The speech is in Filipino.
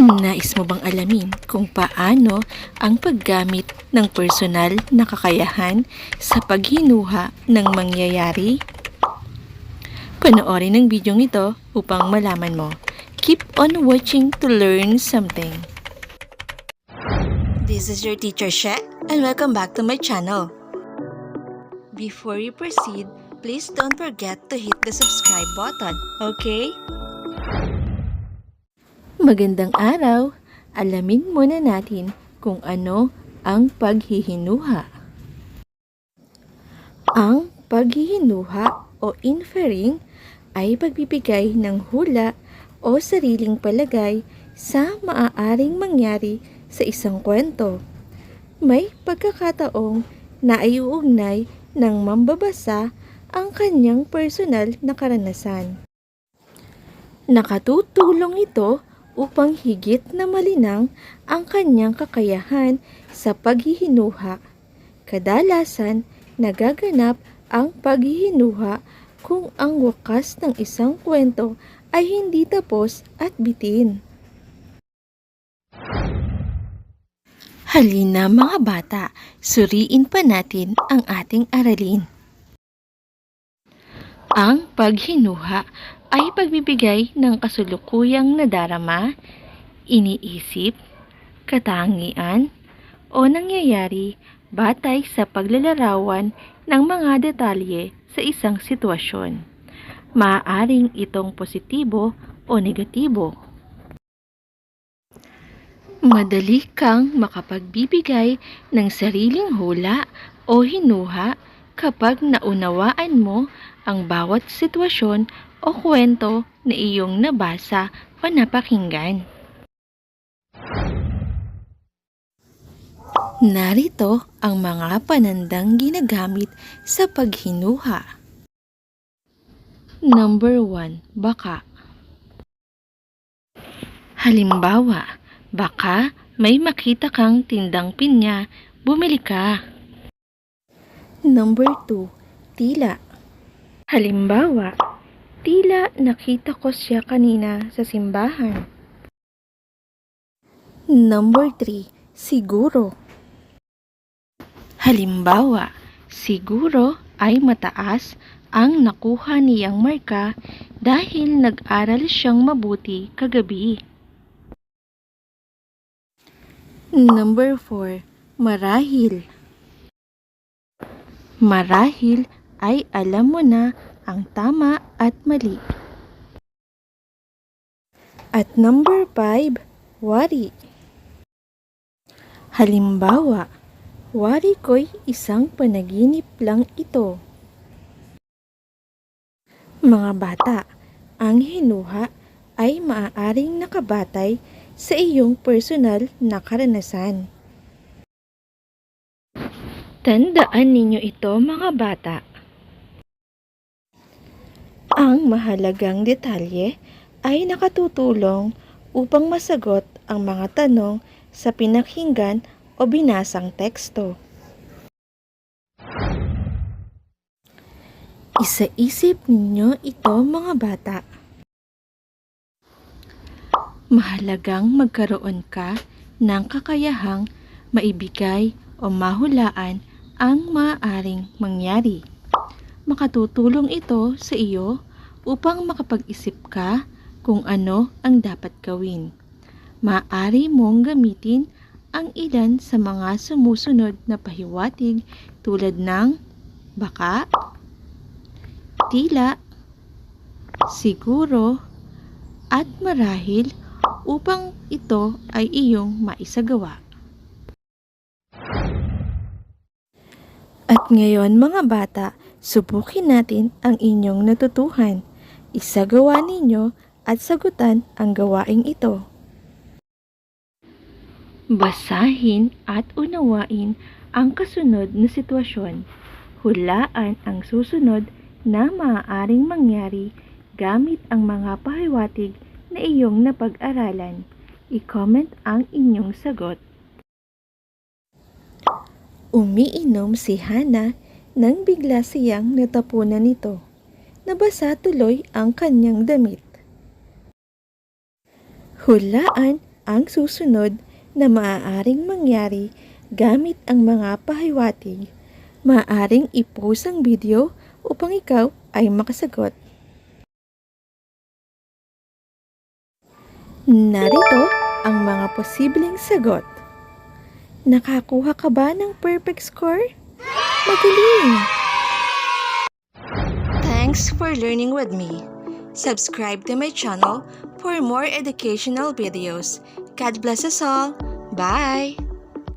Nais mo bang alamin kung paano ang paggamit ng personal na kakayahan sa paghinuha ng mangyayari? Panoorin ang bidyong ito upang malaman mo. Keep on watching to learn something. This is your teacher She, and welcome back to my channel. Before you proceed, please don't forget to hit the subscribe button, okay? Magandang araw! Alamin muna natin kung ano ang paghihinuha. Ang paghihinuha o inferring ay pagbibigay ng hula o sariling palagay sa maaaring mangyari sa isang kwento. May pagkakataong naiuugnay ng mambabasa ang kanyang personal na karanasan. Nakatutulong ito upang higit na malinang ang kanyang kakayahan sa paghihinuha. Kadalasan, nagaganap ang paghihinuha kung ang wakas ng isang kwento ay hindi tapos at bitin. Halina mga bata, suriin pa natin ang ating aralin. Ang paghinuha ay pagbibigay ng kasulukuyang nadarama, iniisip, katangian, o nangyayari batay sa paglalarawan ng mga detalye sa isang sitwasyon. Maaaring itong positibo o negatibo. Madali kang makapagbibigay ng sariling hula o hinuha kapag naunawaan mo ang bawat sitwasyon o kwento na iyong nabasa o napakinggan. Narito ang mga panandang ginagamit sa paghinuha. Number 1. Baka. Halimbawa, baka may makita kang tindang pinya, bumili ka. Number 2. Tila. Halimbawa, tila nakita ko siya kanina sa simbahan. Number 3. Siguro. Halimbawa, siguro ay mataas ang nakuha niyang marka dahil nag-aral siyang mabuti kagabi. Number 4. Marahil. Marahil ay alam mo na ang tama at mali. At number 5, wari. Halimbawa, wari ko'y isang panaginip lang ito. Mga bata, ang hinuha ay maaaring nakabatay sa iyong personal na karanasan. Tandaan ninyo ito mga bata. Ang mahalagang detalye ay nakatutulong upang masagot ang mga tanong sa pinakinggan o binasang teksto. Isa-isip ninyo ito mga bata. Mahalagang magkaroon ka ng kakayahang maibigay o mahulaan ang maaaring mangyari. Makatutulong ito sa iyo upang makapag-isip ka kung ano ang dapat gawin. Maaari mong gamitin ang ilan sa mga sumusunod na pahiwatig tulad ng baka, tila, siguro, at marahil upang ito ay iyong maisagawa. At ngayon mga bata, subukin natin ang inyong natutuhan. Isagawa ninyo at sagutan ang gawaing ito. Basahin at unawain ang kasunod na sitwasyon. Hulaan ang susunod na maaaring mangyari gamit ang mga pahiwatig na iyong napag-aralan. I-comment ang inyong sagot. Umiinom si Hana nang bigla siyang natapunan nito. Nabasa tuloy ang kanyang damit. Hulaan ang susunod na maaaring mangyari gamit ang mga pahiwatig. Maaaring i-post ang video upang ikaw ay makasagot. Narito ang mga posibleng sagot. Nakakuha ka ba ng perfect score? Magaling! Thanks for learning with me. Subscribe to my channel for more educational videos. God bless us all. Bye!